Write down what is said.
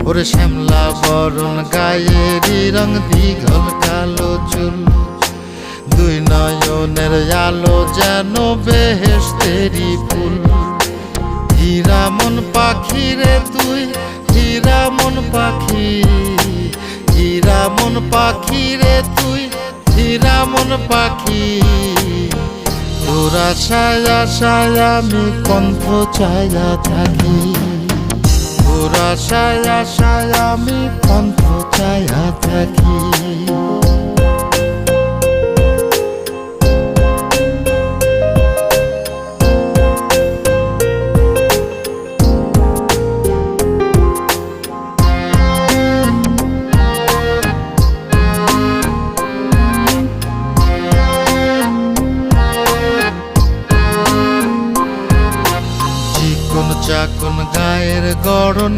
ওরে শ্যামলা বরণ গায়েরই রং, দীঘল কালো চুল, দুই নয়নের আলো যেন বেহেশতেরি ফুল। হীরা মন পাখি রে তুই, হীরা মন পাখি, হীরা মন পাখি রে তুই, হীরা মন পাখি। তোর আশায় আশায় আমি কণ্ঠ চাইয়া থাকি, তোর আশায় আশায় আমি কণ্ঠ চাইয়া থাকি। চাকন গায়ের গড়ন